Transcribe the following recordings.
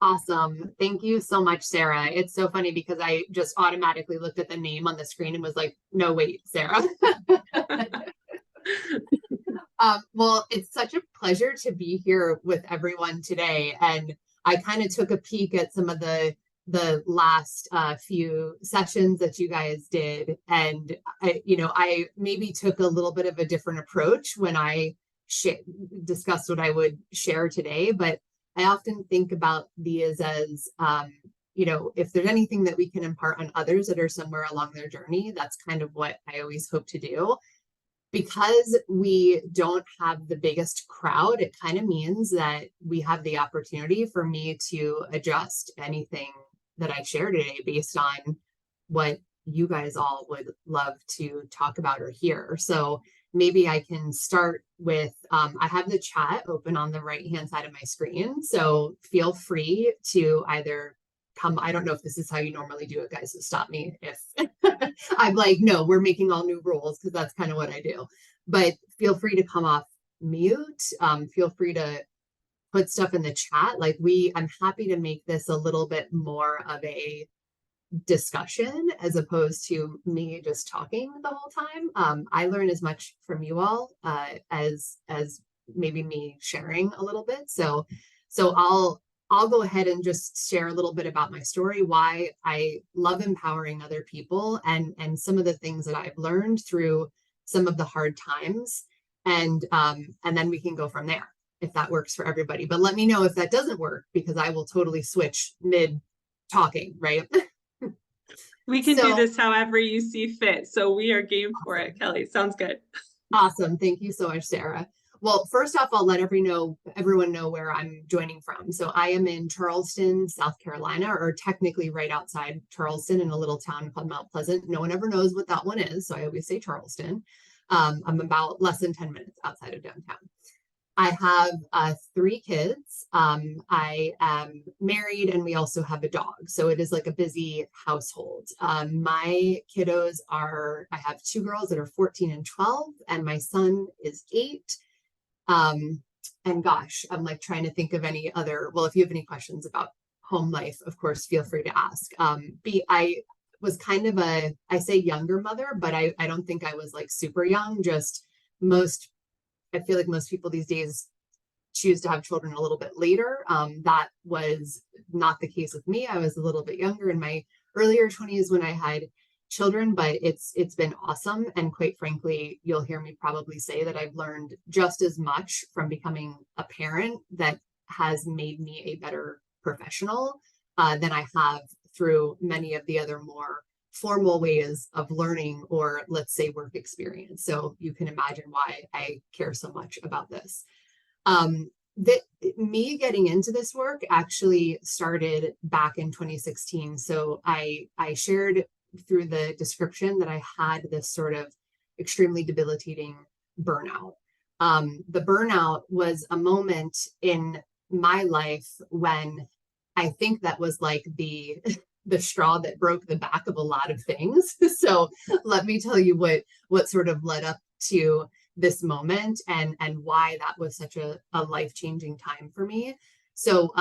Awesome. Thank you so much, Sarah. It's so funny because I just automatically looked at the name on the screen and was like, no, wait, Sarah. Well, it's such a pleasure to be here with everyone today. And I kind of took a peek at some of the last few sessions that you guys did. And I maybe took a little bit of a different approach when I discussed what I would share today. But I often think about these as, if there's anything that we can impart on others that are somewhere along their journey, that's kind of what I always hope to do. Because we don't have the biggest crowd, it kind of means that we have the opportunity for me to adjust anything that I share today based on what you guys all would love to talk about or hear. So maybe I can start with, I have the chat open on the right-hand side of my screen. So feel free to either come, I don't know if this is how you normally do it, guys, so stop me if I'm like, no, we're making all new rules, because that's kind of what I do. But feel free to come off mute. Feel free to put stuff in the chat. I'm happy to make this a little bit more of a discussion as opposed to me just talking the whole time. I learn as much from you all as maybe me sharing a little bit. So I'll go ahead and just share a little bit about my story, why I love empowering other people, and some of the things that I've learned through some of the hard times, and then we can go from there if that works for everybody. But let me know if that doesn't work, because I will totally switch mid talking, right? We can do this however you see fit. So we are game for it, Kelly. Sounds good. Awesome. Thank you so much, Sarah. Well, first off, I'll let everyone know where I'm joining from. So I am in Charleston, South Carolina, or technically right outside Charleston in a little town called Mount Pleasant. No one ever knows what that one is, so I always say Charleston. I'm about less than 10 minutes outside of downtown. I have 3 kids. I am married, and we also have a dog. So it is like a busy household. My kiddos I have 2 girls that are 14 and 12, and my son is 8. And gosh, I'm like trying to think of any other, well, if you have any questions about home life, of course, feel free to ask. I was kind of I say younger mother, but I don't think I was like super young. I feel like most people these days choose to have children a little bit later. That was not the case with me. I was a little bit younger in my earlier 20s when I had children, but it's been awesome. And quite frankly, you'll hear me probably say that I've learned just as much from becoming a parent that has made me a better professional than I have through many of the other more formal ways of learning, or let's say work experience. So you can imagine why I care so much about this. Me getting into this work actually started back in 2016. So I shared through the description that I had this sort of extremely debilitating burnout. The burnout was a moment in my life when I think that was like the straw that broke the back of a lot of things. So let me tell you what sort of led up to this moment and why that was such a life-changing time for me. So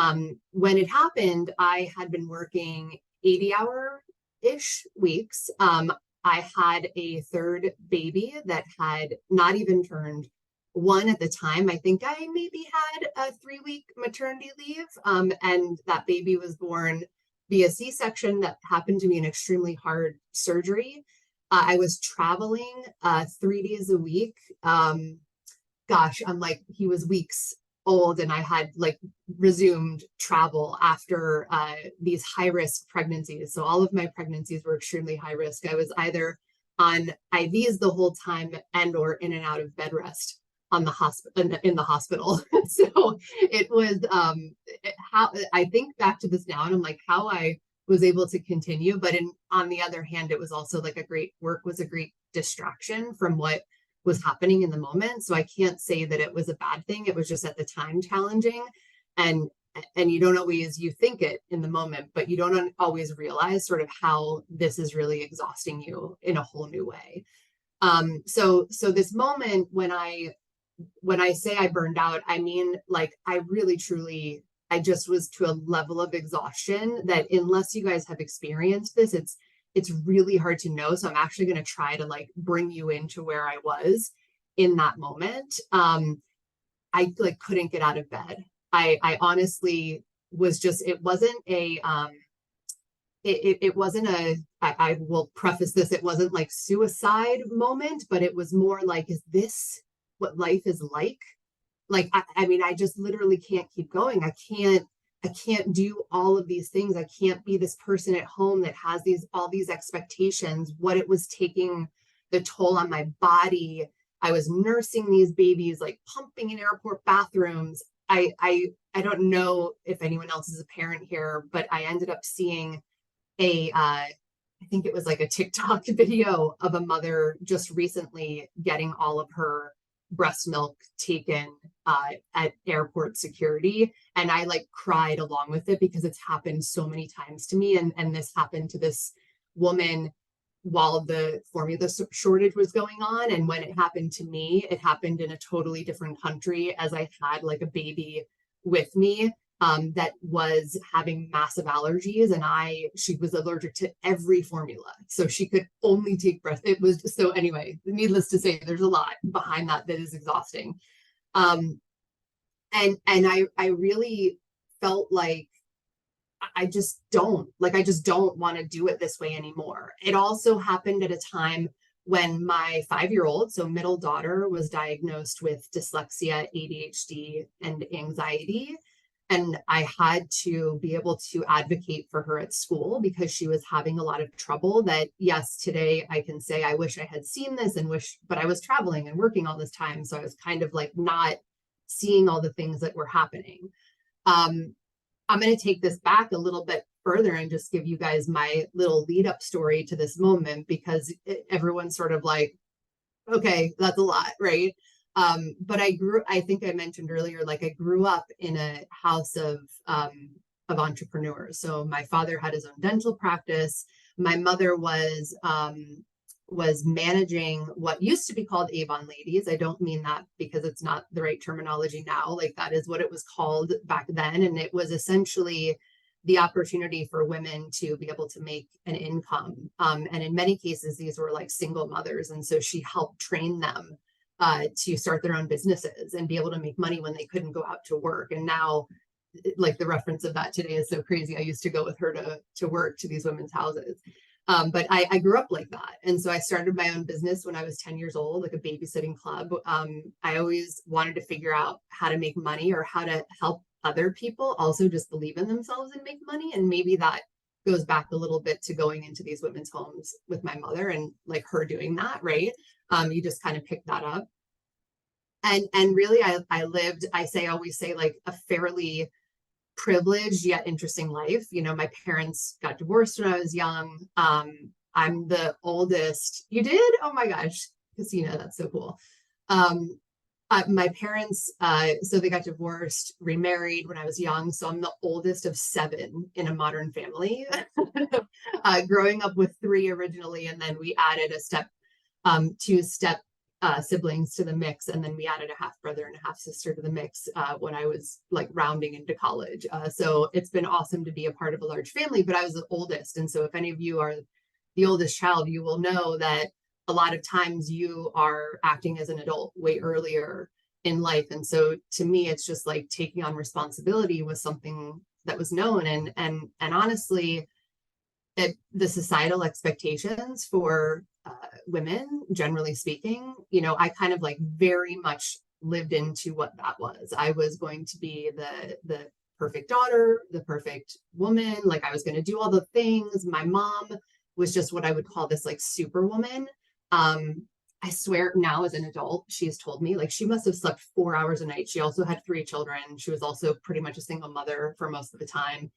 when it happened, I had been working 80-hour-ish weeks. I had a 3rd baby that had not even turned 1 at the time. I think I maybe had a 3-week maternity leave, and that baby was born via C-section. That happened to be an extremely hard surgery. I was traveling 3 days a week. Gosh, I'm like, he was weeks old, and I had like resumed travel after these high-risk pregnancies. So all of my pregnancies were extremely high risk. I was either on IVs the whole time and or in and out of bed rest on the hospital in the hospital. So it was how I think back to this now, and I'm like, how I was able to continue. But on the other hand, it was also like work was a great distraction from what was happening in the moment. So I can't say that it was a bad thing. It was just at the time challenging, and you don't always, you think it in the moment, but you don't always realize sort of how this is really exhausting you in a whole new way. So this moment when I say I burned out, I mean, like, I really truly I just was to a level of exhaustion that unless you guys have experienced this, it's really hard to know. So I'm actually going to try to like bring you into where I was in that moment. I like couldn't get out of bed. I honestly was just, it wasn't a it wasn't a, I will preface this, it wasn't like suicide moment, but it was more like, is this what life is like? Like, I mean, I just literally can't keep going. I can't do all of these things. I can't be this person at home that has all these expectations. What it was taking the toll on my body. I was nursing these babies, like pumping in airport bathrooms. I don't know if anyone else is a parent here, but I ended up seeing I think it was like a TikTok video of a mother just recently getting all of her breast milk taken at airport security. And I like cried along with it because it's happened so many times to me. And this happened to this woman while the formula shortage was going on. And when it happened to me, it happened in a totally different country as I had like a baby with me. That was having massive allergies, and she was allergic to every formula, so she could only take breast. It was so anyway, needless to say, there's a lot behind that is exhausting. And I really felt like I just don't want to do it this way anymore. It also happened at a time when my 5-year-old, so middle daughter, was diagnosed with dyslexia, ADHD, and anxiety. And I had to be able to advocate for her at school because she was having a lot of trouble that, yes, today I can say, I wish I had seen this but I was traveling and working all this time. So I was kind of like not seeing all the things that were happening. I'm going to take this back a little bit further and just give you guys my little lead up story to this moment, because everyone's sort of like, okay, that's a lot, right? But I think I mentioned earlier, like I grew up in a house of entrepreneurs. So my father had his own dental practice. My mother was managing what used to be called Avon Ladies. I don't mean that because it's not the right terminology now. Like that is what it was called back then. And it was essentially the opportunity for women to be able to make an income. And in many cases, these were like single mothers. And so she helped train them to start their own businesses and be able to make money when they couldn't go out to work. And now, like the reference of that today is so crazy. I used to go with her to work to these women's houses. But I grew up like that. And so I started my own business when I was 10 years old, like a babysitting club. I always wanted to figure out how to make money or how to help other people also just believe in themselves and make money. And maybe that goes back a little bit to going into these women's homes with my mother and like her doing that, right? You just kind of pick that up. And really I lived, always say like a fairly privileged yet interesting life. You know, my parents got divorced when I was young. I'm the oldest. You did? Oh my gosh, Casina, that's so cool. My parents, so they got divorced, remarried when I was young. So I'm the oldest of 7 in a modern family, growing up with 3 originally. And then we added two step siblings to the mix. And then we added a half brother and a half sister to the mix when I was like rounding into college. So it's been awesome to be a part of a large family, but I was the oldest. And so if any of you are the oldest child, you will know that a lot of times you are acting as an adult way earlier in life. And so to me, it's just like taking on responsibility was something that was known. And honestly, the societal expectations for women, generally speaking, you know, I kind of like very much lived into what that was. I was going to be the perfect daughter, the perfect woman. Like I was going to do all the things. My mom was just what I would call this like superwoman. I swear now as an adult, she's told me like she must have slept 4 hours a night. She also had 3 children. She was also pretty much a single mother for most of the time.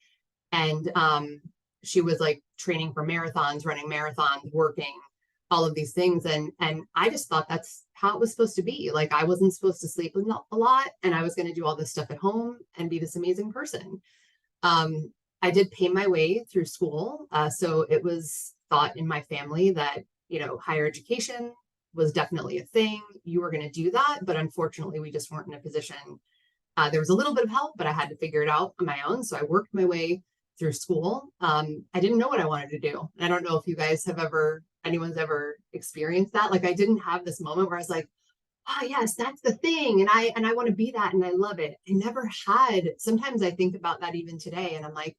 And she was like training for marathons, running marathons, working, all of these things. And I just thought that's how it was supposed to be. Like I wasn't supposed to sleep a lot, and I was going to do all this stuff at home and be this amazing person. I did pay my way through school. So it was thought in my family that, you know, higher education was definitely a thing. You were going to do that. But unfortunately, we just weren't in a position There was a little bit of help, but I had to figure it out on my own. So I worked my way through school. I didn't know what I wanted to do. I don't know if you guys have anyone's ever experienced that. Like I didn't have this moment where I was like, oh yes, that's the thing. And I want to be that and I love it. I never had. Sometimes I think about that even today and I'm like,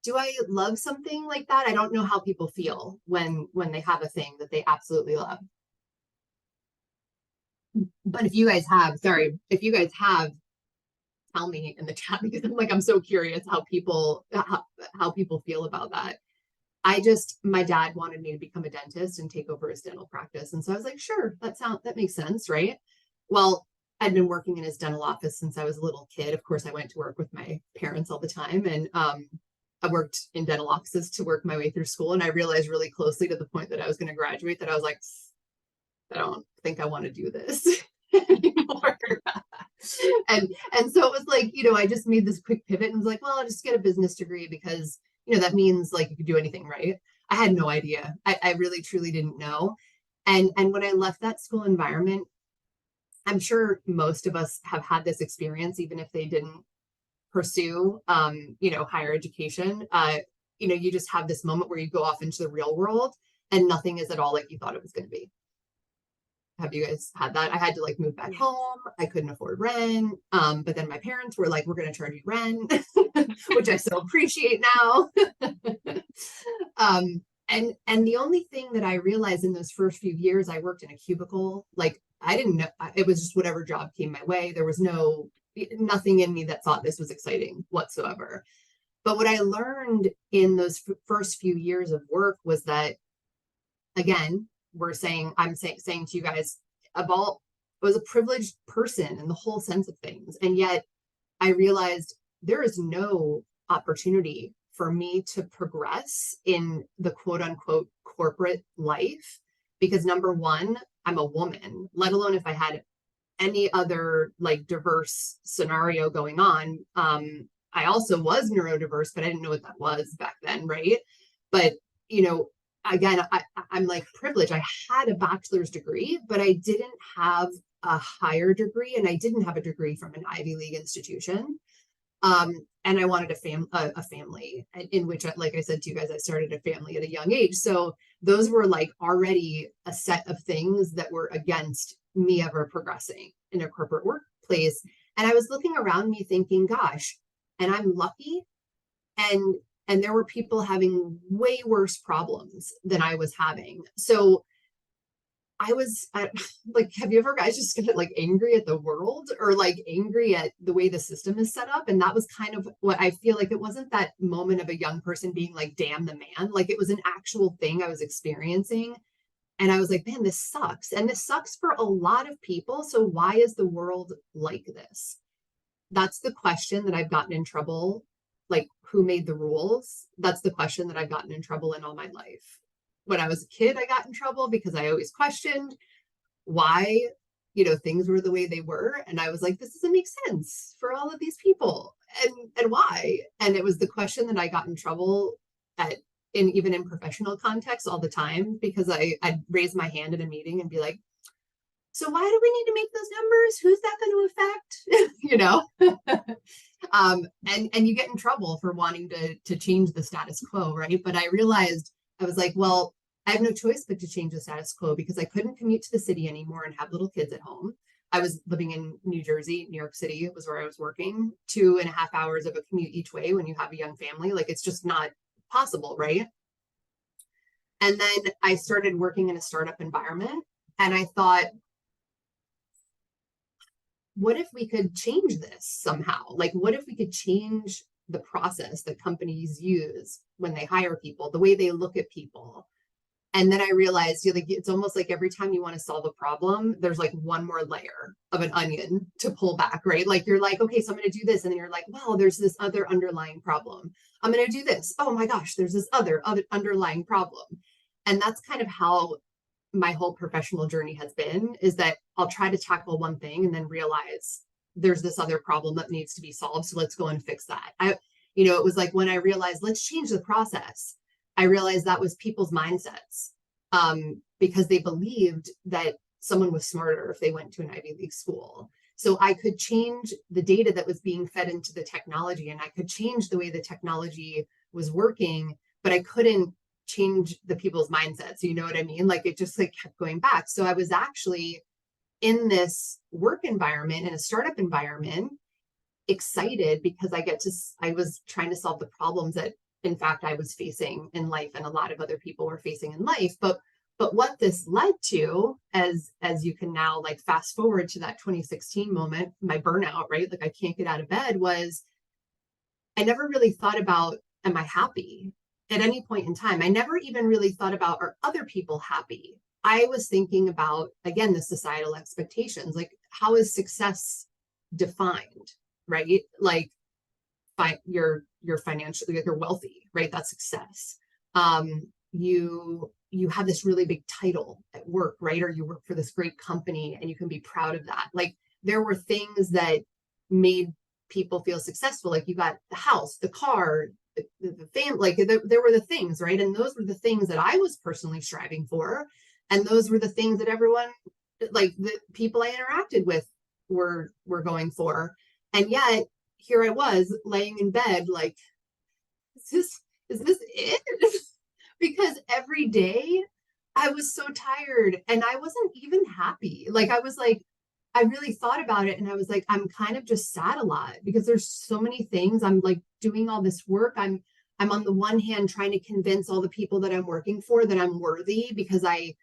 do I love something like that? I don't know how people feel when they have a thing that they absolutely love. But if you guys have, tell me in the chat because I'm so curious how people feel about that. My dad wanted me to become a dentist and take over his dental practice. And so I was like, sure, that makes sense, right? Well, I'd been working in his dental office since I was a little kid. Of course, I went to work with my parents all the time. And I worked in dental offices to work my way through school. And I realized really closely to the point that I was going to graduate that I was like, I don't think I want to do this anymore. and so it was like, I just made this quick pivot and was like, well, I'll just get a business degree because, that means like you could do anything, right? I had no idea. I really, truly didn't know. And when I left that school environment, I'm sure most of us have had this experience, even if they didn't pursue, higher education. You just have this moment where you go off into the real world and nothing is at all like you thought it was going to be. Have you guys had that? I had to like move back home. I couldn't afford rent. But then my parents were like, we're going to charge you rent, which I so appreciate now. And the only thing that I realized in those first few years, I worked in a cubicle. Like I didn't know, it was just whatever job came my way. There was nothing in me that thought this was exciting whatsoever. But what I learned in those first few years of work was that, again, I'm saying to you guys, I was a privileged person in the whole sense of things. And yet I realized there is no opportunity for me to progress in the quote unquote corporate life because number one, I'm a woman, let alone if I had any other like diverse scenario going on. I also was neurodiverse, but I didn't know what that was back then. Right. But, again, I'm like privileged. I had a bachelor's degree, but I didn't have a higher degree and I didn't have a degree from an Ivy League institution. And I wanted a family in which, like I said to you guys, I started a family at a young age. So those were like already a set of things that were against me ever progressing in a corporate workplace. And I was looking around me thinking, gosh, and I'm lucky. And there were people having way worse problems than I was having. So like, have you ever guys just get like angry at the world or like angry at the way the system is set up? And that was kind of what I feel like. It wasn't that moment of a young person being like, damn the man. Like it was an actual thing I was experiencing. And I was like, man, this sucks. And this sucks for a lot of people. So why is the world like this? That's the question that I've gotten in trouble. Like, who made the rules? That's the question that I've gotten in trouble in all my life. When I was a kid, I got in trouble because I always questioned why, things were the way they were. And I was like, this doesn't make sense for all of these people. And why? And it was the question that I got in trouble even in professional context all the time, because I'd raise my hand in a meeting and be like, so why do we need to make those numbers? Who's that going to affect? And you get in trouble for wanting to change the status quo, right? But I realized, I was like, well, I have no choice but to change the status quo because I couldn't commute to the city anymore and have little kids at home. I was living in New Jersey. New York City was where I was working. 2.5 hours of a commute each way when you have a young family. Like it's just not possible, right? And then I started working in a startup environment and I thought, what if we could change this somehow? Like, what if we could change the process that companies use when they hire people, the way they look at people? And then I realized, it's almost like every time you want to solve a problem, there's like one more layer of an onion to pull back, right? Like you're like, okay, so I'm going to do this. And then you're like, well, there's this other underlying problem. I'm going to do this. Oh my gosh, there's this other underlying problem. And that's kind of how my whole professional journey has been, is that I'll try to tackle one thing and then realize there's this other problem that needs to be solved. So let's go and fix that. It was like when I realized, let's change the process, I realized that was people's mindsets, because they believed that someone was smarter if they went to an Ivy League school. So I could change the data that was being fed into the technology, and I could change the way the technology was working, but I couldn't change the people's mindsets. You know what I mean? Like it just like kept going back. So I was actually in this work environment, in a startup environment, excited because I was trying to solve the problems that in fact I was facing in life and a lot of other people were facing in life. But what this led to, as you can now like fast forward to that 2016 moment, my burnout, right? Like I can't get out of bed, was I never really thought about, am I happy at any point in time? I never even really thought about, are other people happy? I was thinking about, again, the societal expectations, like how is success defined, right? Like you're financially, like you're wealthy, right? That's success. You have this really big title at work, right? Or you work for this great company and you can be proud of that. Like there were things that made people feel successful. Like you got the house, the car, the family, like there were the things, right? And those were the things that I was personally striving for. And those were the things that everyone, like the people I interacted with were going for. And yet here I was laying in bed, like, is this it? Because every day I was so tired and I wasn't even happy. Like I was like, I really thought about it and I was like, I'm kind of just sad a lot because there's so many things. I'm like doing all this work. I'm on the one hand trying to convince all the people that I'm working for that I'm worthy because I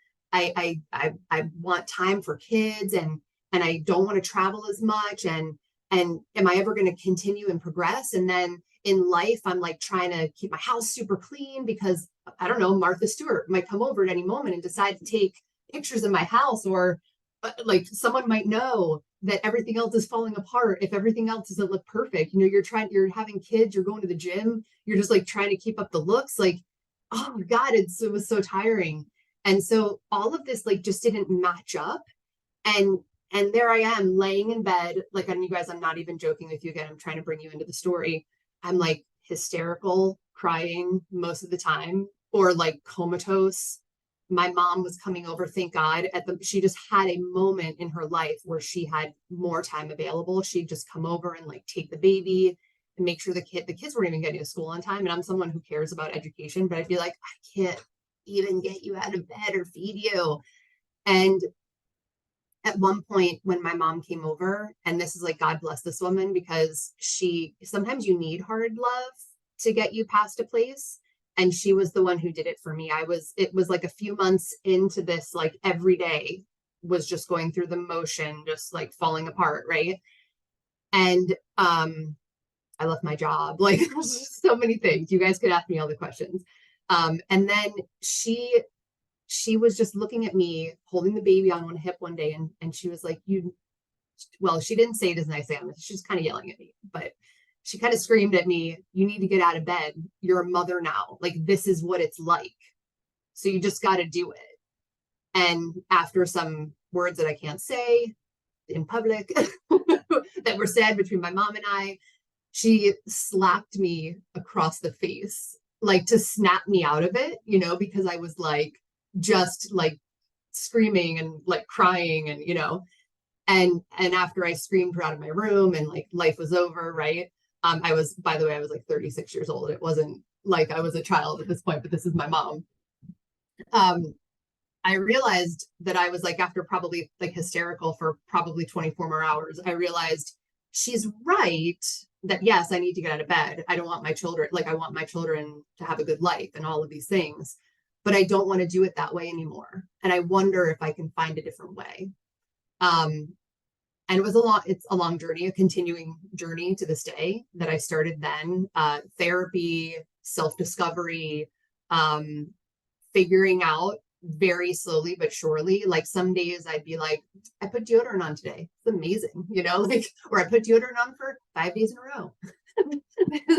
want time for kids and I don't want to travel as much and am I ever going to continue and progress? And then in life, I'm like trying to keep my house super clean because I don't know, Martha Stewart might come over at any moment and decide to take pictures of my house, or like someone might know that everything else is falling apart if everything else doesn't look perfect. You know, you're having kids, you're going to the gym, you're just like trying to keep up the looks. Like, oh my God, it was so tiring. And so all of this like just didn't match up. And there I am laying in bed, like, and you guys, I'm not even joking with you again. I'm trying to bring you into the story. I'm like hysterical, crying most of the time, or like comatose. My mom was coming over, thank God. She just had a moment in her life where she had more time available. She'd just come over and like take the baby and make sure the kids weren't even getting to school on time. And I'm someone who cares about education, but I'd be like, I can't even get you out of bed or feed you. And at one point when my mom came over, and this is like, God bless this woman, because sometimes you need hard love to get you past a place. And she was the one who did it for me. It was like a few months into this, like every day was just going through the motion, just like falling apart. Right. And, I left my job, like so many things. You guys could ask me all the questions. And then she was just looking at me holding the baby on one hip one day. And she was like, well, she didn't say it as nicely. She's kind of yelling at me, but she kind of screamed at me, you need to get out of bed. You're a mother now. Like, this is what it's like. So you just got to do it. And after some words that I can't say in public that were said between my mom and I, she slapped me across the face, like to snap me out of it, you know, because I was like, just like screaming and like crying and, you know, and after I screamed her out of my room and like life was over, right? By the way, I was like 36 years old. It wasn't like I was a child at this point, but this is my mom. I realized that I was like, after probably like hysterical for probably 24 more hours, I realized she's right that yes, I need to get out of bed. I don't want my children, like I want my children to have a good life and all of these things, but I don't want to do it that way anymore. And I wonder if I can find a different way. And it's a long journey, a continuing journey to this day that I started then, therapy, self-discovery, figuring out very slowly but surely. Like some days I'd be like, I put deodorant on today. It's amazing, you know, like, or I put deodorant on for 5 days in a row.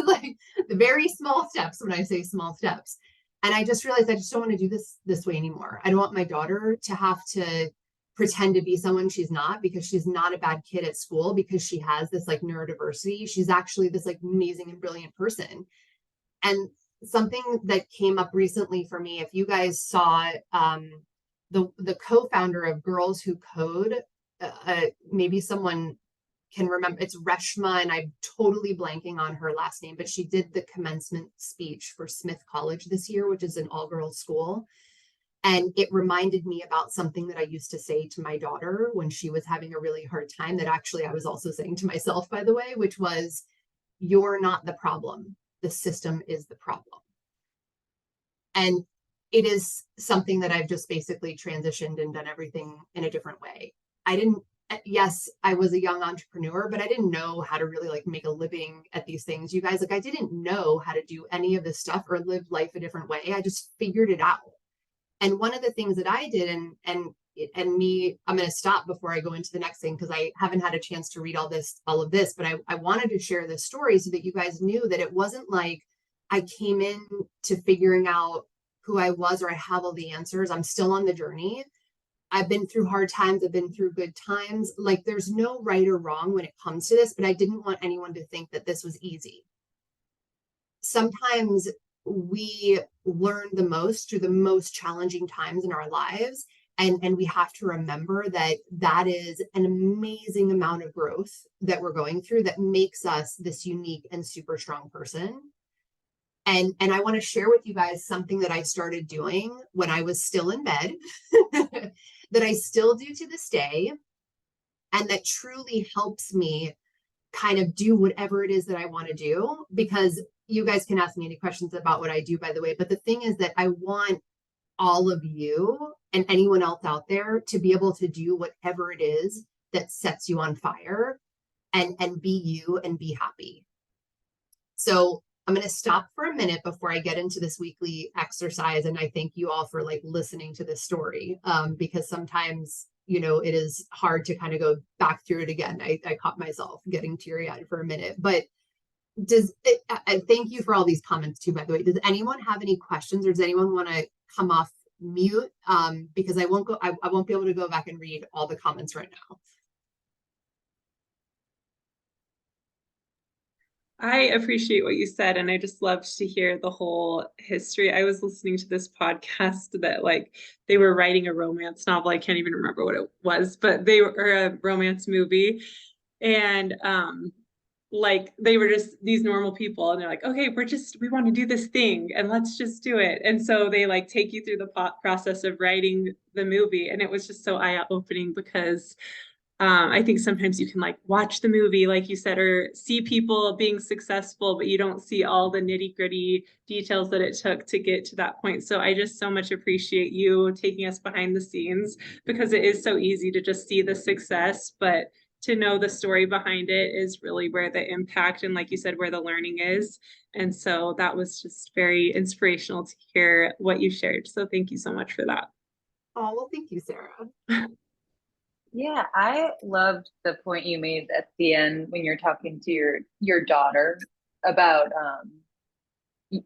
Like the very small steps, when I say small steps. And I just realized I just don't want to do this way anymore. I don't want my daughter to have to pretend to be someone she's not, because she's not a bad kid at school because she has this like neurodiversity. She's actually this like amazing and brilliant person. And something that came up recently for me, if you guys saw the co-founder of Girls Who Code, maybe someone can remember, it's Reshma, and I'm totally blanking on her last name, but she did the commencement speech for Smith College this year, which is an all-girls school. And it reminded me about something that I used to say to my daughter when she was having a really hard time, that actually I was also saying to myself, by the way, which was, you're not the problem. The system is the problem. And it is something that I've just basically transitioned and done everything in a different way. Yes, I was a young entrepreneur, but I didn't know how to really like make a living at these things. You guys, like, I didn't know how to do any of this stuff or live life a different way. I just figured it out. And one of the things that I did, I'm going to stop before I go into the next thing, because I haven't had a chance to read all of this, but I wanted to share this story so that you guys knew that it wasn't like I came in to figuring out who I was or I have all the answers. I'm still on the journey. I've been through hard times. I've been through good times. Like, there's no right or wrong when it comes to this, but I didn't want anyone to think that this was easy. Sometimes we learn the most through the most challenging times in our lives. And we have to remember that that is an amazing amount of growth that we're going through that makes us this unique and super strong person. And I want to share with you guys something that I started doing when I was still in bed that I still do to this day, and that truly helps me kind of do whatever it is that I want to do. Because you guys can ask me any questions about what I do, by the way, but the thing is that I want all of you and anyone else out there to be able to do whatever it is that sets you on fire, and be you and be happy. So I'm going to stop for a minute before I get into this weekly exercise. And I thank you all for like listening to this story, because sometimes, you know, it is hard to kind of go back through it again. I caught myself getting teary-eyed for a minute, but thank you for all these comments too, by the way. Does anyone have any questions, or does anyone want to come off mute? Because I won't be able to go back and read all the comments right now. I appreciate what you said, and I just loved to hear the whole history. I was listening to this podcast that like they were writing a romance novel. I can't even remember what it was, but they were a romance movie, and like they were just these normal people, and they're like, okay, we want to do this thing, and let's just do it. And so they like take you through the process of writing the movie, and it was just so eye-opening because I think sometimes you can like watch the movie, like you said, or see people being successful, but you don't see all the nitty-gritty details that it took to get to that point. So I just so much appreciate you taking us behind the scenes, because it is so easy to just see the success, but to know the story behind it is really where the impact and, like you said, where the learning is. And so that was just very inspirational to hear what you shared. So thank you so much for that. Oh, well, thank you, Sarah. Yeah, I loved the point you made at the end when you're talking to your daughter about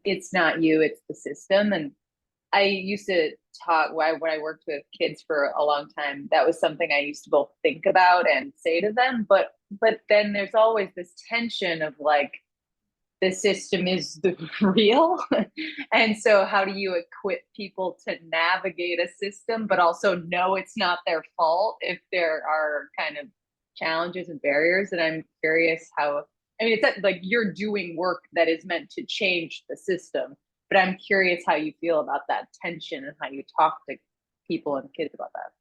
it's not you, it's the system. And I used to talk when I worked with kids for a long time. That was something I used to both think about and say to them. But then there's always this tension of like, the system is the real. And so how do you equip people to navigate a system, but also know it's not their fault if there are kind of challenges and barriers? And I'm curious how, I mean, it's like you're doing work that is meant to change the system, but I'm curious how you feel about that tension and how you talk to people and kids about that.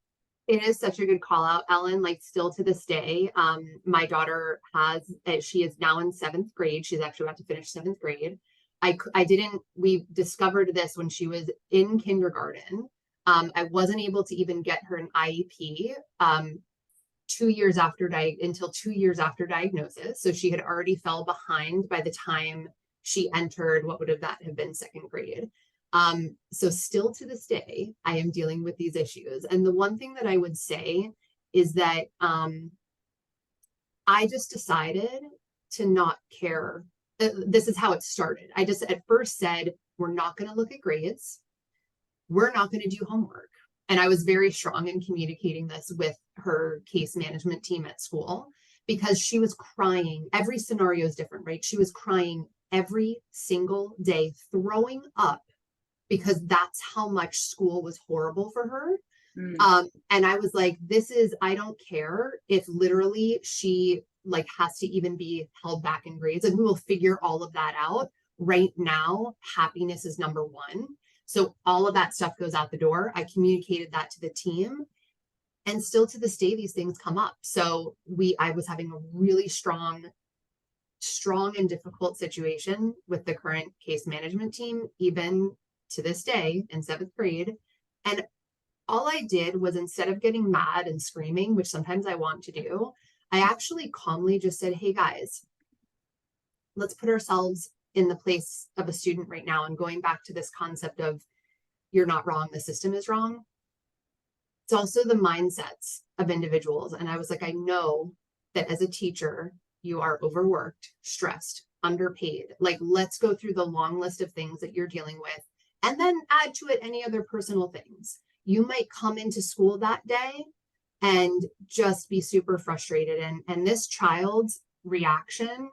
It is such a good call out, Ellen. Like, still to this day, my daughter she is now in 7th grade. She's actually about to finish 7th grade. We discovered this when she was in kindergarten. I wasn't able to even get her an IEP until 2 years after diagnosis. So she had already fell behind by the time she entered what would have been 2nd grade. So still to this day, I am dealing with these issues. And the one thing that I would say is that I just decided to not care. This is how it started. I just at first said, we're not going to look at grades. We're not going to do homework. And I was very strong in communicating this with her case management team at school, because she was crying. Every scenario is different, right? She was crying every single day, throwing up, because that's how much school was horrible for her. And I was like, I don't care if literally she like has to even be held back in grades, and we will figure all of that out. Right now, happiness is number one. So all of that stuff goes out the door. I communicated that to the team, and still to this day, these things come up. So I was having a really strong and difficult situation with the current case management team, even to this day in 7th grade. And all I did was, instead of getting mad and screaming, which sometimes I want to do, I actually calmly just said, hey guys, let's put ourselves in the place of a student right now. And going back to this concept of you're not wrong, the system is wrong. It's also the mindsets of individuals. And I was like, I know that as a teacher, you are overworked, stressed, underpaid. Like, let's go through the long list of things that you're dealing with, and then add to it any other personal things. You might come into school that day and just be super frustrated. And this child's reaction,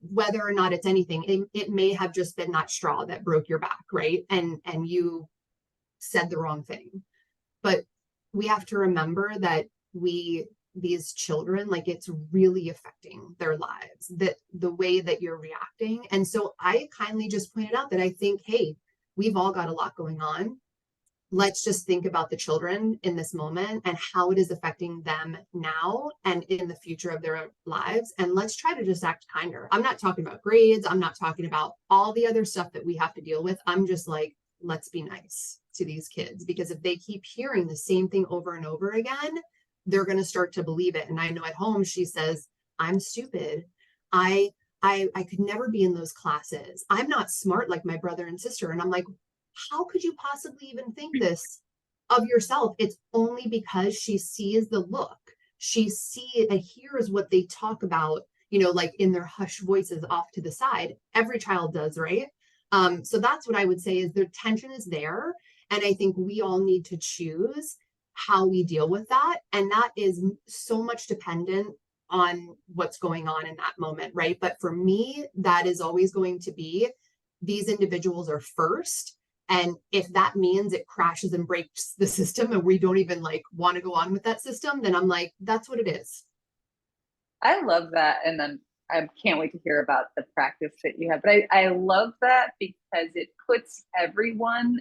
whether or not it's anything, it may have just been that straw that broke your back, right? And you said the wrong thing. But we have to remember that these children, like, it's really affecting their lives, that the way that you're reacting. And so I kindly just pointed out that I think, hey, we've all got a lot going on. Let's just think about the children in this moment and how it is affecting them now and in the future of their lives. And let's try to just act kinder. I'm not talking about grades. I'm not talking about all the other stuff that we have to deal with. I'm just like, let's be nice to these kids, because if they keep hearing the same thing over and over again, they're going to start to believe it. And I know at home, she says, I'm stupid. I could never be in those classes. I'm not smart like my brother and sister. And I'm like, how could you possibly even think this of yourself? It's only because she sees the look. She sees and hears what they talk about, like in their hushed voices off to the side. Every child does, right? So that's what I would say, is the tension is there. And I think we all need to choose how we deal with that. And that is so much dependent on what's going on in that moment, right? But for me, that is always going to be, these individuals are first. And if that means it crashes and breaks the system and we don't even like want to go on with that system, then I'm like, that's what it is. I love that. And then I can't wait to hear about the practice that you have. But I love that because it puts everyone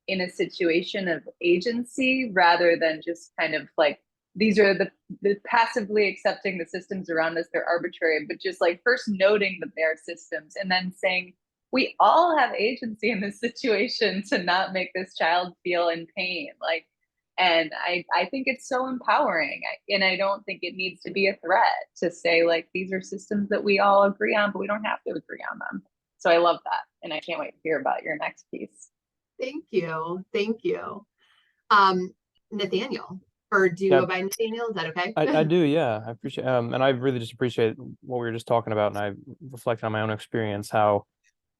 in a situation of agency rather than just kind of like, these are the passively accepting the systems around us, they're arbitrary, but just like first noting that they're systems and then saying, we all have agency in this situation to not make this child feel in pain. Like, and I think it's so empowering. And I don't think it needs to be a threat to say, like, these are systems that we all agree on, but we don't have to agree on them. So I love that. And I can't wait to hear about your next piece. Thank you. Thank you. Nathaniel, or do you go by Nathaniel? Is that okay? I do, yeah. I appreciate, and I really just appreciate what we were just talking about. And I reflect on my own experience, how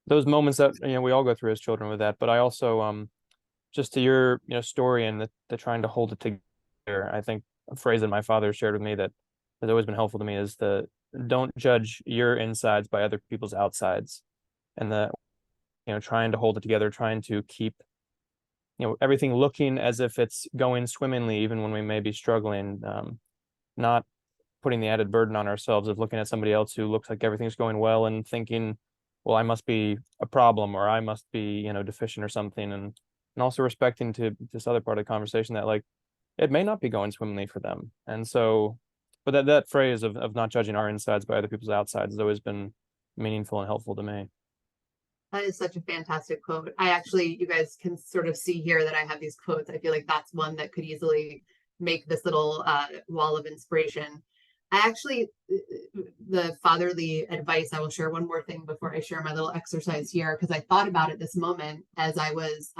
those moments that, we all go through as children with that. But I also, just to your, story and the trying to hold it together, I think a phrase that my father shared with me that has always been helpful to me is don't judge your insides by other people's outsides. And trying to hold it together, trying to keep, everything looking as if it's going swimmingly, even when we may be struggling, not putting the added burden on ourselves of looking at somebody else who looks like everything's going well and thinking, well, I must be a problem, or I must be, deficient or something. And also respecting to this other part of the conversation that, like, it may not be going swimmingly for them. And so, but that phrase of not judging our insides by other people's outsides has always been meaningful and helpful to me. That is such a fantastic quote. You guys can sort of see here that I have these quotes. I feel like that's one that could easily make this little wall of inspiration. The fatherly advice, I will share one more thing before I share my little exercise here, because I thought about it this moment as I was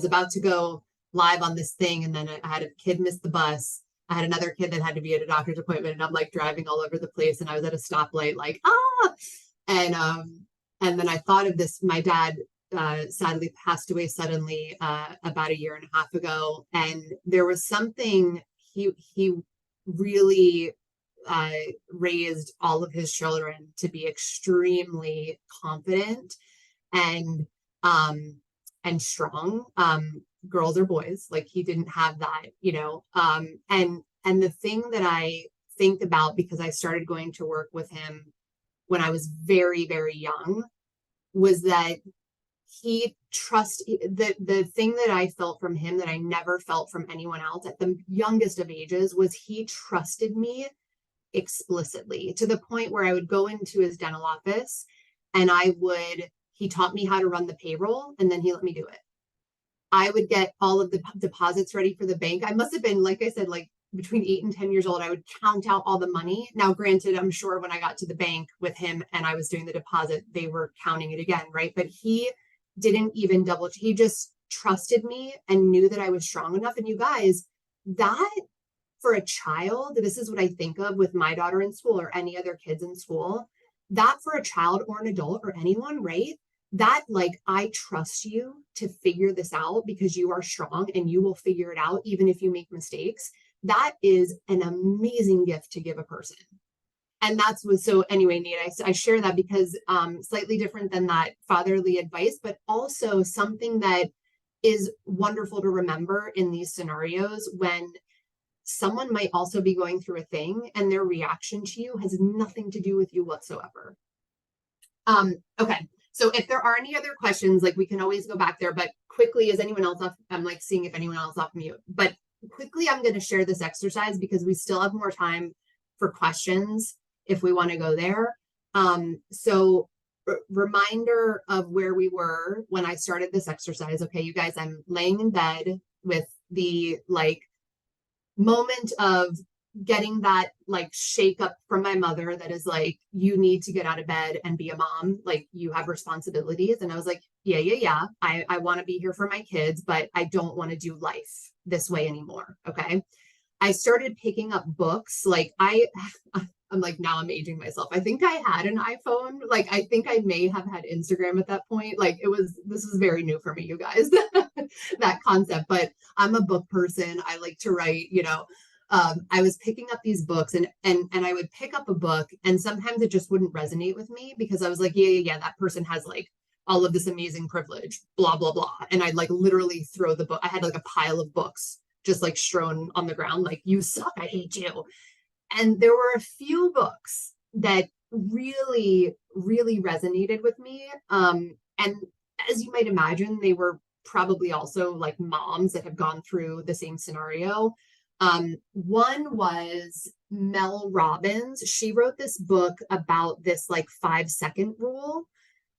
about to go live on this thing, and then I had a kid miss the bus. I had another kid that had to be at a doctor's appointment, and I'm like driving all over the place, and I was at a stoplight like, and then I thought of this. My dad sadly passed away suddenly about 1.5 years ago. And there was something he really raised all of his children to be extremely confident and strong. Girls or boys, like, he didn't have that, and the thing that I think about, because I started going to work with him when I was very, very young, was that the thing that I felt from him that I never felt from anyone else at the youngest of ages was he trusted me explicitly, to the point where I would go into his dental office and he taught me how to run the payroll, and then he let me do it. I would get all of the deposits ready for the bank. I must have been, like I said, like between 8 and 10 years old. I would count out all the money. Now, granted, I'm sure when I got to the bank with him and I was doing the deposit, they were counting it again, right? But he didn't even he just trusted me and knew that I was strong enough. And you guys, that for a child, this is what I think of with my daughter in school or any other kids in school, that for a child or an adult or anyone, right? That, like, I trust you to figure this out because you are strong and you will figure it out even if you make mistakes. That is an amazing gift to give a person. And that's what, so anyway, Nate, I share that because slightly different than that fatherly advice, but also something that is wonderful to remember in these scenarios when someone might also be going through a thing and their reaction to you has nothing to do with you whatsoever. Okay. So if there are any other questions, like we can always go back there, but quickly, is anyone else off? I'm like seeing if anyone else off mute, but quickly, I'm going to share this exercise because we still have more time for questions if we want to go there. So reminder of where we were when I started this exercise. Okay, you guys, I'm laying in bed with the like moment of getting that like shake up from my mother that is like, you need to get out of bed and be a mom, like you have responsibilities. And I was like, yeah, I want to be here for my kids, but I don't want to do life this way anymore. Okay, I started picking up books. Like I'm like, now I'm aging myself. I think I had an iPhone. Like, I think I may have had Instagram at that point. Like this is very new for me, you guys, that concept, but I'm a book person. I like to write, I was picking up these books and I would pick up a book and sometimes it just wouldn't resonate with me because I was like, yeah, that person has like all of this amazing privilege, blah, blah, blah. And I'd like literally throw the book. I had like a pile of books just like strewn on the ground, like, you suck, I hate you. And there were a few books that really, really resonated with me. And as you might imagine, they were probably also like moms that have gone through the same scenario. One was Mel Robbins. She wrote this book about this like 5-second rule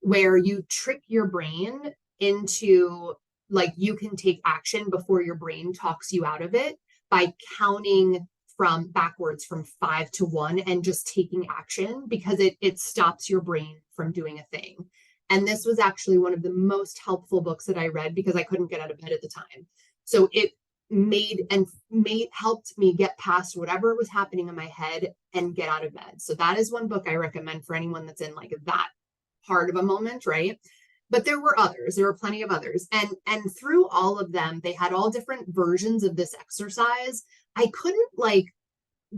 where you trick your brain into like you can take action before your brain talks you out of it by counting from backwards from 5 to 1 and just taking action because it stops your brain from doing a thing. And this was actually one of the most helpful books that I read because I couldn't get out of bed at the time. So it helped me get past whatever was happening in my head and get out of bed. So that is one book I recommend for anyone that's in like that hard of a moment, right? But there were others. There were plenty of others. And through all of them, they had all different versions of this exercise. I couldn't like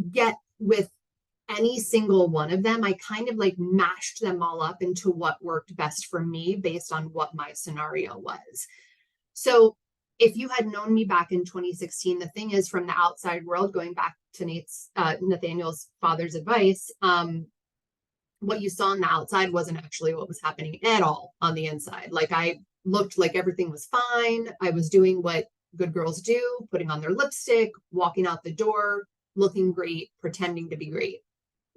get with any single one of them. I kind of like mashed them all up into what worked best for me based on what my scenario was. So if you had known me back in 2016, the thing is, from the outside world, going back to Nathaniel's father's advice, what you saw on the outside wasn't actually what was happening at all on the inside. Like, I looked like everything was fine. I was doing what good girls do, putting on their lipstick, walking out the door, looking great, pretending to be great.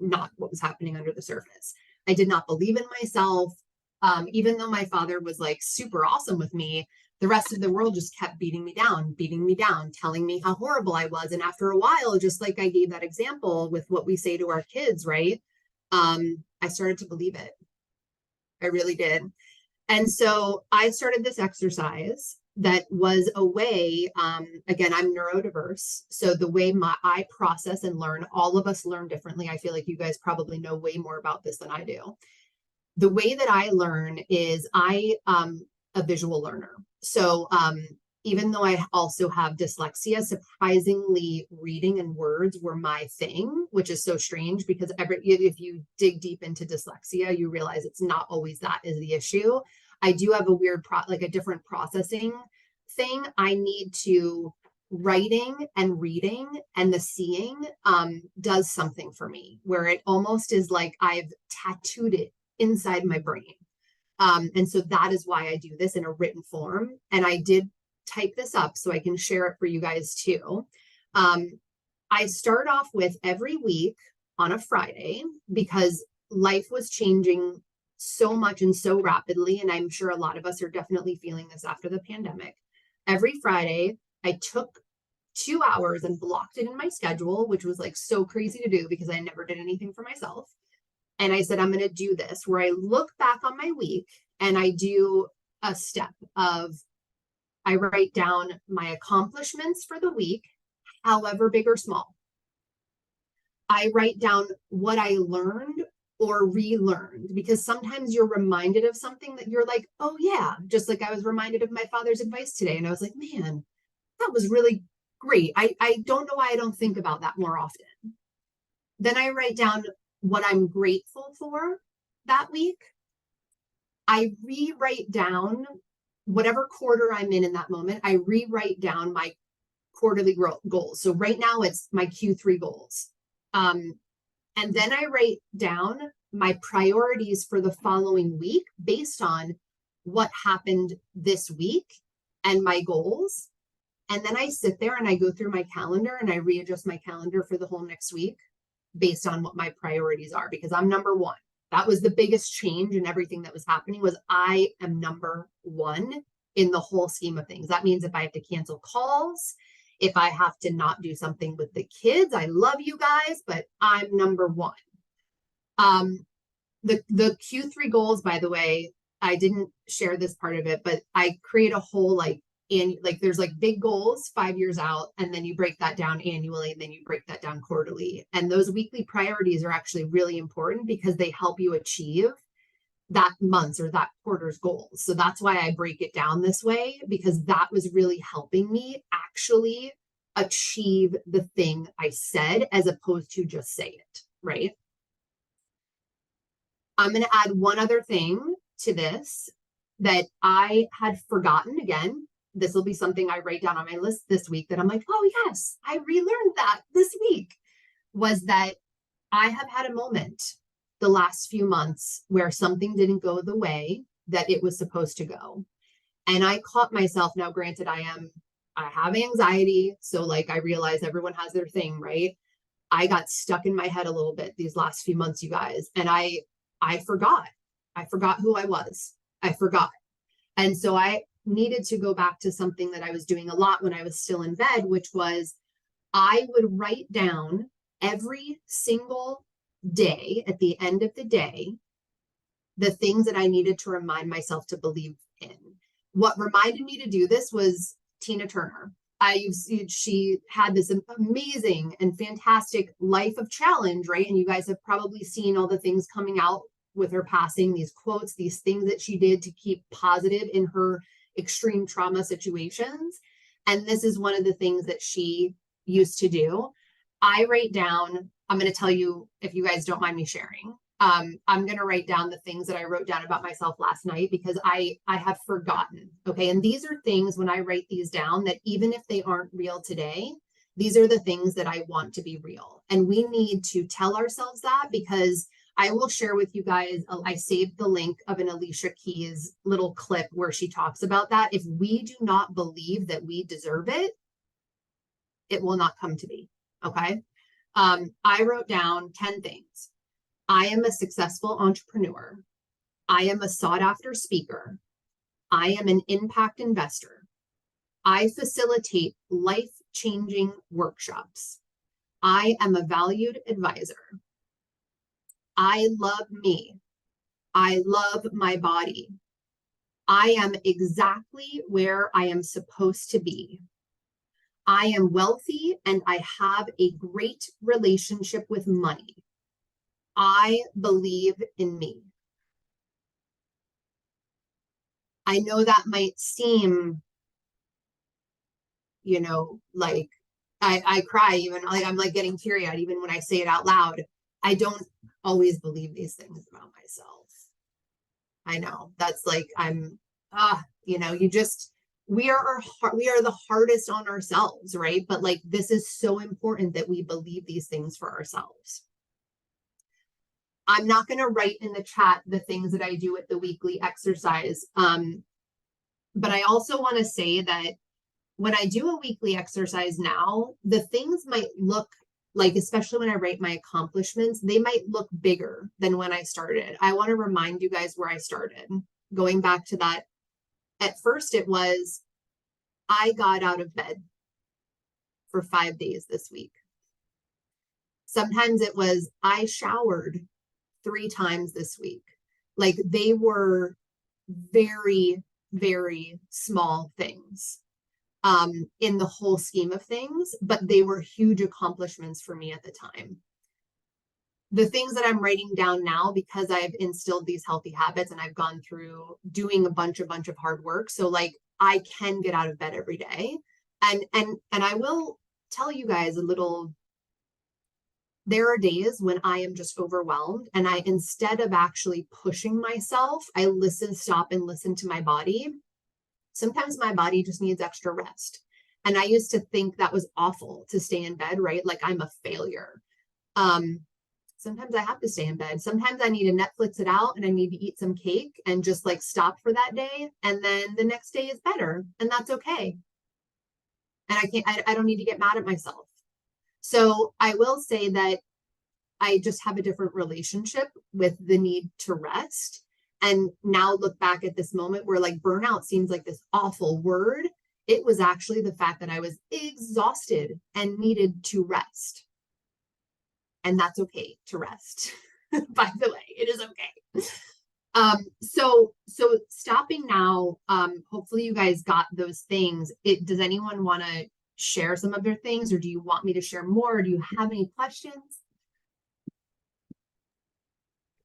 Not what was happening under the surface. I did not believe in myself. Even though my father was like super awesome with me, the rest of the world just kept beating me down, telling me how horrible I was. And after a while, just like I gave that example with what we say to our kids, right? I started to believe it. I really did. And so I started this exercise that was a way, again, I'm neurodiverse. So the way I process and learn, all of us learn differently. I feel like you guys probably know way more about this than I do. The way that I learn is a visual learner. So even though I also have dyslexia, surprisingly, reading and words were my thing, which is so strange because if you dig deep into dyslexia, you realize it's not always that is the issue. I do have a weird, like a different processing thing. I need to writing and reading and the seeing does something for me, where it almost is like I've tattooed it inside my brain. And so that is why I do this in a written form. And I did type this up so I can share it for you guys too. I start off with every week on a Friday, because life was changing so much and so rapidly. And I'm sure a lot of us are definitely feeling this after the pandemic. Every Friday, I took 2 hours and blocked it in my schedule, which was like so crazy to do because I never did anything for myself. And I said, I'm going to do this where I look back on my week and I do a step of, I write down my accomplishments for the week, however big or small. I write down what I learned or relearned, because sometimes you're reminded of something that you're like, oh yeah, just like I was reminded of my father's advice today. And I was like, man, that was really great. I don't know why I don't think about that more often. Then I write down what I'm grateful for that week. I rewrite down whatever quarter I'm in that moment. I rewrite down my quarterly goals. So right now it's my Q3 goals. And then I write down my priorities for the following week based on what happened this week and my goals. And then I sit there and I go through my calendar and I readjust my calendar for the whole next week based on what my priorities are, because I'm number one. That was the biggest change in everything that was happening, was I am number one in the whole scheme of things. That means if I have to cancel calls, if I have to not do something with the kids, I love you guys, but I'm number one. The Q3 goals, by the way, I didn't share this part of it, but I create a whole there's like big goals 5 years out, and then you break that down annually, and then you break that down quarterly. And those weekly priorities are actually really important because they help you achieve that month's or that quarter's goals. So that's why I break it down this way, because that was really helping me actually achieve the thing I said, as opposed to just say it, right? I'm going to add one other thing to this that I had forgotten. Again, this will be something I write down on my list this week that I'm like, oh yes, I relearned that this week, was that I have had a moment the last few months where something didn't go the way that it was supposed to go. And I caught myself. Now, granted, I have anxiety. So like, I realize everyone has their thing, right? I got stuck in my head a little bit these last few months, you guys. And I forgot who I was. I forgot. And so I needed to go back to something that I was doing a lot when I was still in bed, which was I would write down every single day at the end of the day the things that I needed to remind myself to believe in. What reminded me to do this was Tina Turner. She had this amazing and fantastic life of challenge, right? And you guys have probably seen all the things coming out with her passing, these quotes, these things that she did to keep positive in her extreme trauma situations. And this is one of the things that she used to do. I write down, I'm going to tell you, if you guys don't mind me sharing, I'm going to write down the things that I wrote down about myself last night, because I have forgotten. Okay. And these are things, when I write these down, that even if they aren't real today, these are the things that I want to be real. And we need to tell ourselves that, because I will share with you guys, I saved the link of an Alicia Keys little clip where she talks about that. If we do not believe that we deserve it, it will not come to be. Okay. I wrote down 10 things. I am a successful entrepreneur. I am a sought after speaker. I am an impact investor. I facilitate life-changing workshops. I am a valued advisor. I love me. I love my body. I am exactly where I am supposed to be. I am wealthy and I have a great relationship with money. I believe in me. I know that might seem, like I cry, even like I'm like getting teary-eyed even when I say it out loud. I don't always believe these things about myself. I know that's like, you just, we are we are the hardest on ourselves, right? But like, this is so important that we believe these things for ourselves. I'm not going to write in the chat the things that I do with the weekly exercise. But I also want to say that when I do a weekly exercise now, the things might look like, especially when I write my accomplishments, they might look bigger than when I started. I want to remind you guys where I started. Going back to that, at first it was, I got out of bed for 5 days this week. Sometimes it was, I showered 3 times this week. Like, they were very, very small things in the whole scheme of things, but they were huge accomplishments for me at the time. The things that I'm writing down now, because I've instilled these healthy habits and I've gone through doing a bunch of hard work. So like, I can get out of bed every day. And I will tell you guys a little, there are days when I am just overwhelmed, and I, instead of actually pushing myself, I stop and listen to my body. Sometimes my body just needs extra rest. And I used to think that was awful to stay in bed, right? Like, I'm a failure. Sometimes I have to stay in bed. Sometimes I need to Netflix it out and I need to eat some cake and just like stop for that day. And then the next day is better, and that's okay. And I don't need to get mad at myself. So I will say that I just have a different relationship with the need to rest. And now look back at this moment where like burnout seems like this awful word. It was actually the fact that I was exhausted and needed to rest. And that's okay to rest. By the way, it is okay. So stopping now, hopefully you guys got those things. Does anyone want to share some of their things, or do you want me to share more? Or do you have any questions?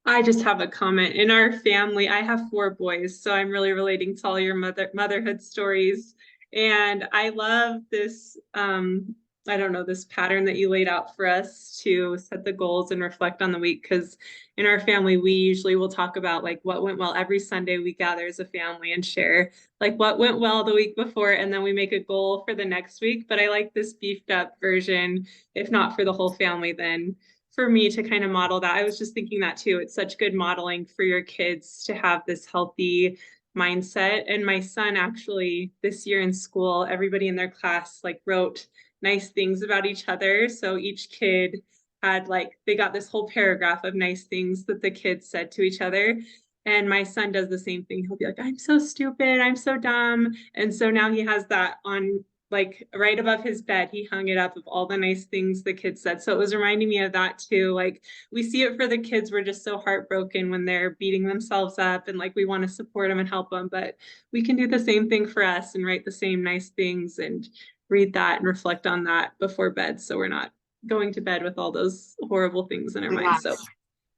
I just have a comment. In our family, I have 4 boys, so I'm really relating to all your motherhood stories. And I love this, I don't know, this pattern that you laid out for us to set the goals and reflect on the week. Because in our family, we usually will talk about like what went well. Every Sunday we gather as a family and share like what went well the week before, and then we make a goal for the next week. But I like this beefed up version, if not for the whole family, then for me to kind of model that. I was just thinking that too. It's such good modeling for your kids to have this healthy mindset. And my son actually this year in school, everybody in their class like wrote nice things about each other. So each kid had like, they got this whole paragraph of nice things that the kids said to each other. And my son does the same thing. He'll be like, I'm so stupid, I'm so dumb. And so now he has that on like right above his bed. He hung it up of all the nice things the kids said. So it was reminding me of that too. Like, we see it for the kids. We're just so heartbroken when they're beating themselves up, and like we want to support them and help them, but we can do the same thing for us and write the same nice things and read that and reflect on that before bed, so we're not going to bed with all those horrible things in our minds. So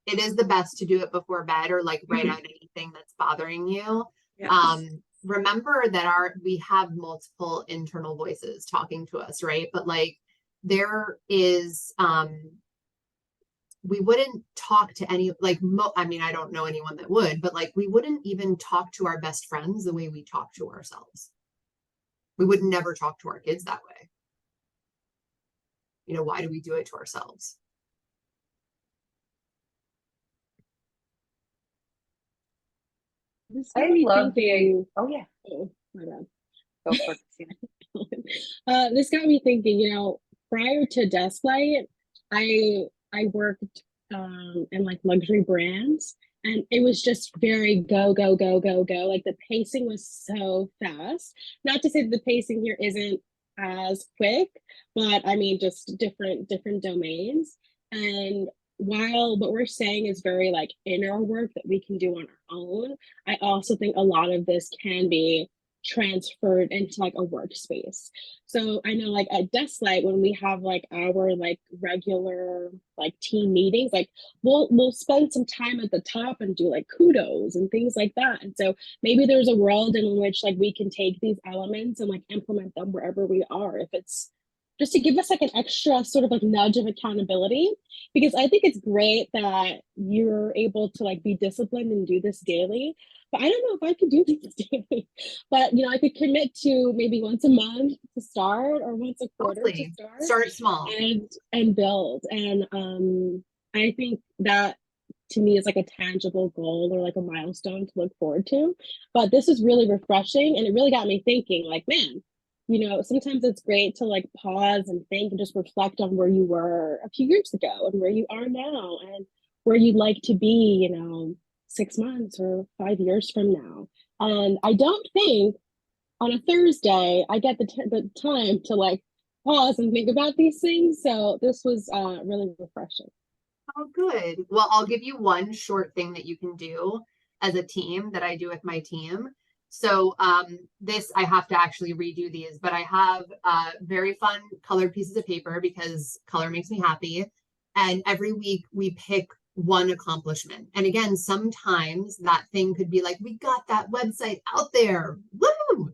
it is the best to do it before bed, or like write out anything that's bothering you. yes. Remember that we have multiple internal voices talking to us, right? But like, there is we wouldn't talk to any, like, I mean, I don't know anyone that would, but like, we wouldn't even talk to our best friends the way we talk to ourselves. We would never talk to our kids that way. You know, why do we do it to ourselves? I love the, oh yeah. Oh, my bad. Go for it, Christina. This got me thinking, you know, prior to Desklight, I worked in like luxury brands, and it was just very go, go, go, go, go. Like, the pacing was so fast. Not to say that the pacing here isn't as quick, but I mean, just different domains. And while what we're saying is very like inner work that we can do on our own, I also think a lot of this can be transferred into like a workspace. So I know like at Desklight, when we have like our like regular like team meetings, like we'll spend some time at the top and do like kudos and things like that. And so maybe there's a world in which like we can take these elements and like implement them wherever we are. If it's just to give us like an extra sort of like nudge of accountability, because I think it's great that you're able to like be disciplined and do this daily. But I don't know if I could do this daily. But I could commit to maybe once a month to start, or once a quarter to Hopefully, start small. and build. And I think that to me is like a tangible goal or like a milestone to look forward to. But this is really refreshing, and it really got me thinking, like, man, sometimes it's great to like pause and think and just reflect on where you were a few years ago and where you are now and where you'd like to be, 6 months or 5 years from now. And I don't think on a Thursday I get the time to like pause and think about these things. So this was really refreshing. Oh, good. Well, I'll give you one short thing that you can do as a team that I do with my team. So this, I have to actually redo these, but I have very fun colored pieces of paper because color makes me happy. And every week we pick one accomplishment. And again, sometimes that thing could be like, we got that website out there. Woo!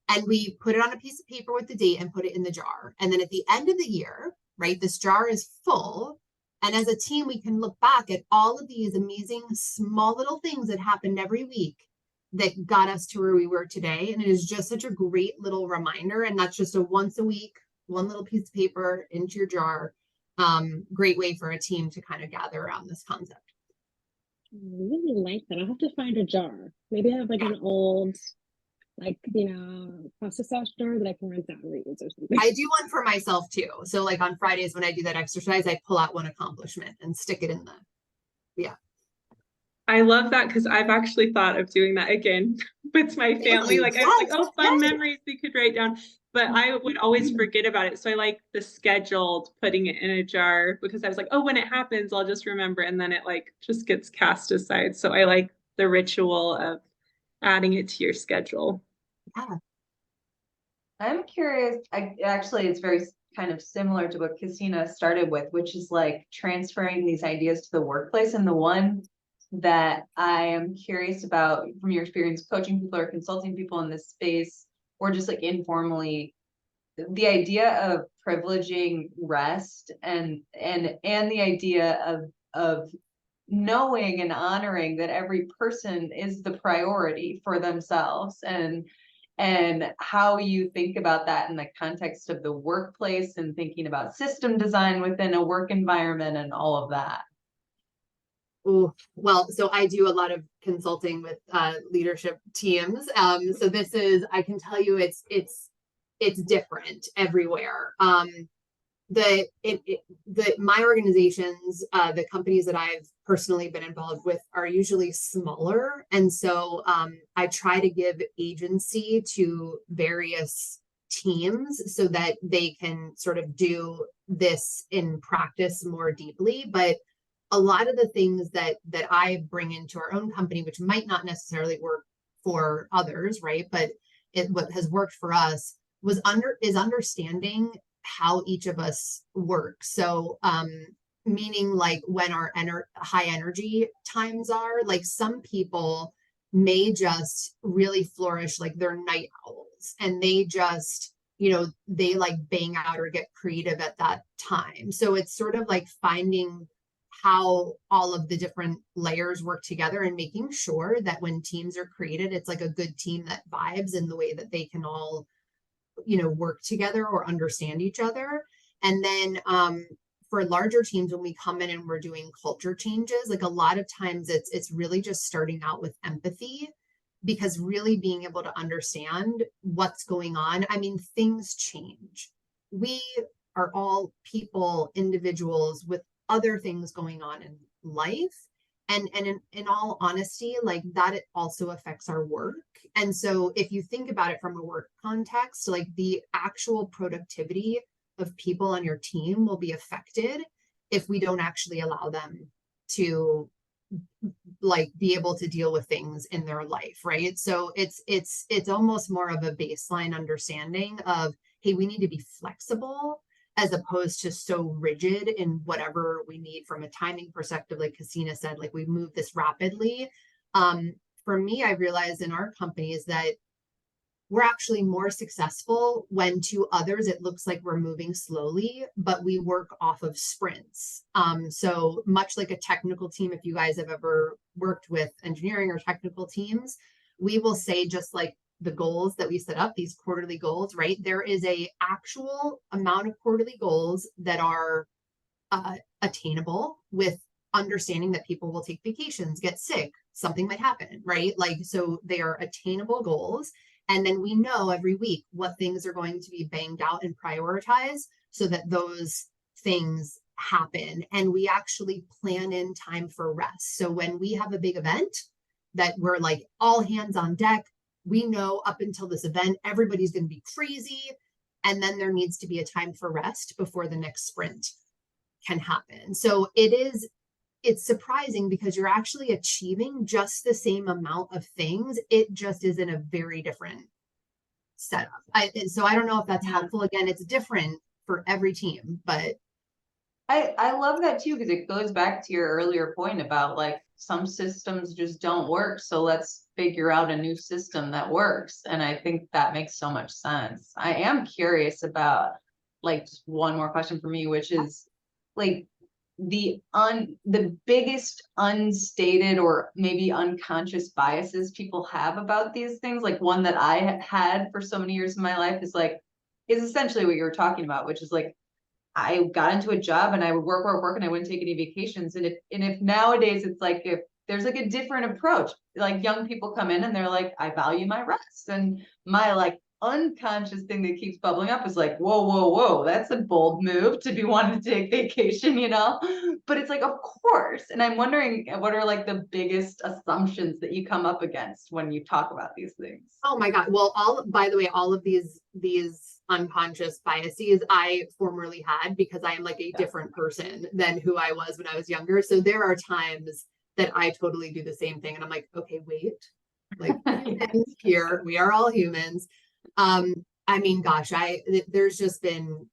And we put it on a piece of paper with the date and put it in the jar. And then at the end of the year, right, this jar is full. And as a team, we can look back at all of these amazing small little things that happened every week that got us to where we were today. And it is just such a great little reminder. And that's just a once a week, one little piece of paper into your jar. Great way for a team to kind of gather around this concept. I really like that. I'll have to find a jar. Maybe I have like an old, like, pasta sauce jar that I can rinse out and reuse or something. I do one for myself too. So like on Fridays when I do that exercise, I pull out one accomplishment and stick it in yeah. I love that because I've actually thought of doing that again with my family. Like, I was like, oh, fun memories we could write down, but I would always forget about it. So I like the scheduled putting it in a jar because I was like, oh, when it happens, I'll just remember. And then it like just gets cast aside. So I like the ritual of adding it to your schedule. Yeah. I'm curious, actually, it's very kind of similar to what Christina started with, which is like transferring these ideas to the workplace. And the one that I am curious about from your experience coaching people or consulting people in this space, or just like informally, the idea of privileging rest and the idea of knowing and honoring that every person is the priority for themselves, and how you think about that in the context of the workplace and thinking about system design within a work environment and all of that. Oh, well, so I do a lot of consulting with leadership teams. So this is, I can tell you it's different everywhere. My organizations, the companies that I've personally been involved with are usually smaller. And so I try to give agency to various teams so that they can sort of do this in practice more deeply. But a lot of the things that I bring into our own company, which might not necessarily work for others, right? But what has worked for us is understanding how each of us work. So meaning like when our high energy times are, like some people may just really flourish, like they're night owls and they just, they like bang out or get creative at that time. So it's sort of like finding how all of the different layers work together and making sure that when teams are created, it's like a good team that vibes in the way that they can all, work together or understand each other. And then for larger teams, when we come in and we're doing culture changes, like a lot of times it's really just starting out with empathy, because really being able to understand what's going on. I mean, things change. We are all people, individuals with other things going on in life. And in all honesty, like that, it also affects our work. And so if you think about it from a work context, like the actual productivity of people on your team will be affected if we don't actually allow them to like be able to deal with things in their life, right? So it's almost more of a baseline understanding of, hey, we need to be flexible as opposed to so rigid in whatever we need from a timing perspective. Like Christina said, like we move this rapidly. For me, I realized in our companies that we're actually more successful when to others it looks like we're moving slowly, but we work off of sprints. So much like a technical team, if you guys have ever worked with engineering or technical teams, we will say, just like the goals that we set up, these quarterly goals, right? There is a actual amount of quarterly goals that are attainable, with understanding that people will take vacations, get sick, something might happen, right? Like, so they are attainable goals. And then we know every week what things are going to be banged out and prioritized so that those things happen. And we actually plan in time for rest. So when we have a big event that we're like all hands on deck, we know up until this event, everybody's going to be crazy. And then there needs to be a time for rest before the next sprint can happen. So it's surprising because you're actually achieving just the same amount of things. It just is in a very different setup. So I don't know if that's helpful. Again, it's different for every team, but I love that too, because it goes back to your earlier point about like some systems just don't work. So let's figure out a new system that works. And I think that makes so much sense. I am curious about like just one more question for me, which is like the biggest unstated or maybe unconscious biases people have about these things. Like one that I had for so many years in my life is essentially what you were talking about, which is like, I got into a job and I would work, and I wouldn't take any vacations. And if nowadays it's like, if there's like a different approach, like young people come in and they're like, I value my rest. And my like unconscious thing that keeps bubbling up is like, whoa, that's a bold move to be wanting to take vacation, you know? But it's like, of course. And I'm wondering, what are like the biggest assumptions that you come up against when you talk about these things? oh my God. Well, by the way, all of these unconscious biases I formerly had, because I am like a different person than who I was when I was younger. So there are times that I totally do the same thing. And I'm like, okay, wait, like here, we are all humans. I mean, gosh, there's just been,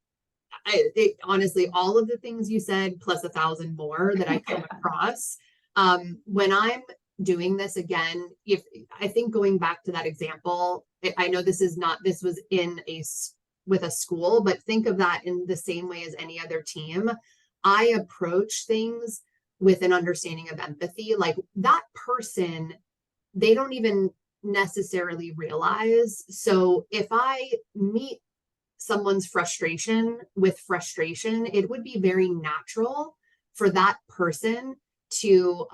honestly, all of the things you said, plus 1,000 more that I come across. When I'm doing this again, if I think going back to that example, I know this was with a school, but think of that in the same way as any other team. I approach things with an understanding of empathy. Like that person, they don't even necessarily realize. So if I meet someone's frustration with frustration, it would be very natural for that person to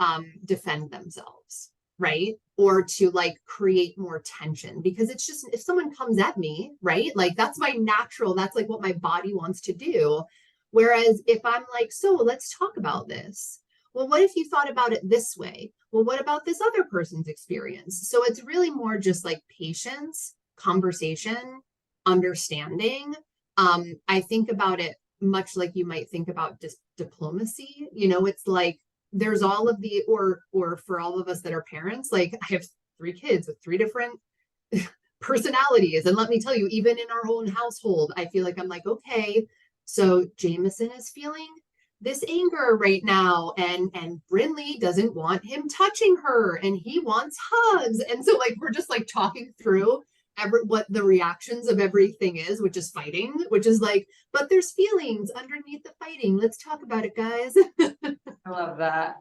defend themselves, right? Or to like create more tension, because it's just, if someone comes at me, right? Like that's my natural, that's like what my body wants to do. Whereas if I'm like, so let's talk about this. Well, what if you thought about it this way? Well, what about this other person's experience? So it's really more just like patience, conversation, understanding. I think about it much like you might think about just diplomacy. You know, it's like there's all of the, or for all of us that are parents, like I have 3 kids with 3 different personalities. And let me tell you, even in our own household, I feel like I'm like, okay, so Jameson is feeling this anger right now, and Brinley doesn't want him touching her and he wants hugs. And so like we're just like talking through what the reactions of everything is, which is fighting, which is like, but there's feelings underneath the fighting. Let's talk about it, guys. I love that.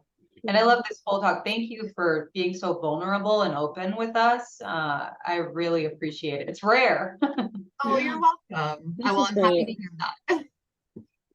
And I love this whole talk. Thank you for being so vulnerable and open with us. I really appreciate it. It's rare. Oh, you're welcome. This is I'm happy to great. hear that.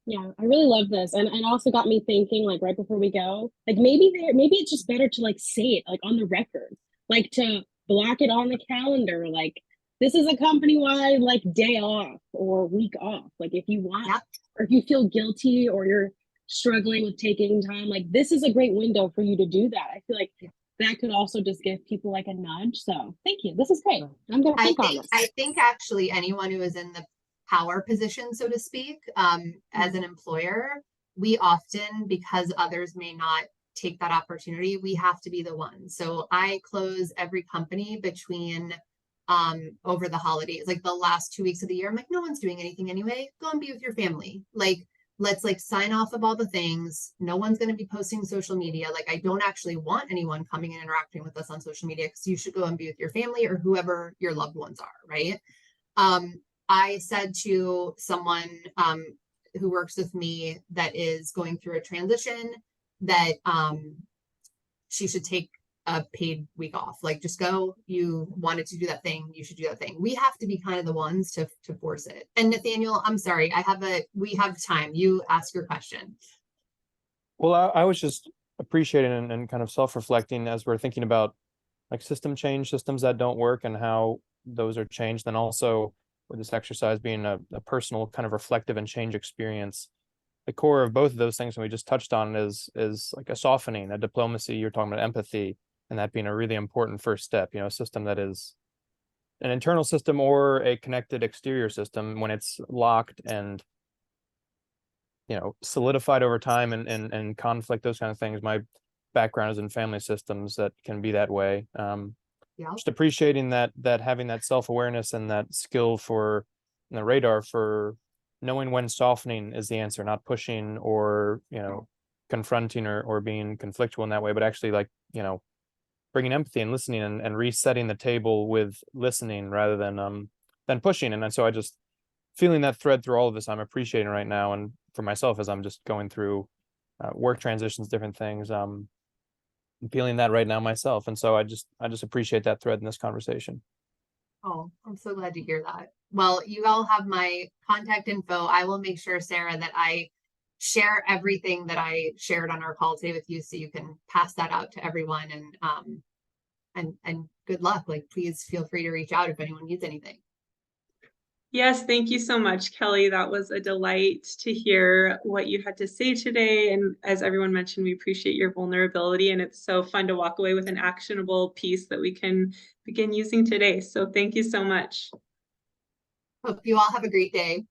Yeah, I really love this. And also got me thinking, like right before we go, like maybe it's just better to like say it like on the record, like to block it on the calendar, like this is a company-wide like day off or week off. Like if you want, or if you feel guilty or you're struggling with taking time, like this is a great window for you to do that. I feel like that could also just give people like a nudge. So thank you. This is great. I'm gonna think on this. I think actually anyone who is in the power position, so to speak, as an employer, we often, because others may not take that opportunity, we have to be the one. So I close every company between over the holidays, like the last 2 weeks of the year. I'm like, no one's doing anything anyway. Go and be with your family. Like let's like sign off of all the things. No one's going to be posting social media. Like, I don't actually want anyone coming and interacting with us on social media, because you should go and be with your family or whoever your loved ones are, right? I said to someone who works with me that is going through a transition that she should take a paid week off. Like, just go. You wanted to do that thing, you should do that thing. We have to be kind of the ones to force it. And Nathaniel, I'm sorry, we have time. You ask your question. Well, I was just appreciating and kind of self-reflecting as we're thinking about like system change, systems that don't work, and how those are changed. And also with this exercise being a personal kind of reflective and change experience. The core of both of those things, and we just touched on, is like a softening, a diplomacy. You're talking about empathy, and that being a really important first step. You know, a system that is an internal system or a connected exterior system, when it's locked and, you know, solidified over time and conflict, those kind of things. My background is in family systems that can be that way. Yeah. Just appreciating that having that self-awareness and that skill for the radar for knowing when softening is the answer, not pushing or, you know, confronting or being conflictual in that way, but actually, like, you know, bringing empathy and listening and resetting the table with listening rather than pushing. And so I just feeling that thread through all of this, I'm appreciating right now. And for myself, as I'm just going through work transitions, different things, I'm feeling that right now myself. And so I just appreciate that thread in this conversation. Oh, I'm so glad to hear that. Well, you all have my contact info. I will make sure, Sarah, that I share everything that I shared on our call today with you, so you can pass that out to everyone. And good luck. Like, please feel free to reach out if anyone needs anything. Yes, thank you so much, Kelly. That was a delight to hear what you had to say today. And as everyone mentioned, we appreciate your vulnerability, and it's so fun to walk away with an actionable piece that we can begin using today. So thank you so much. Hope you all have a great day.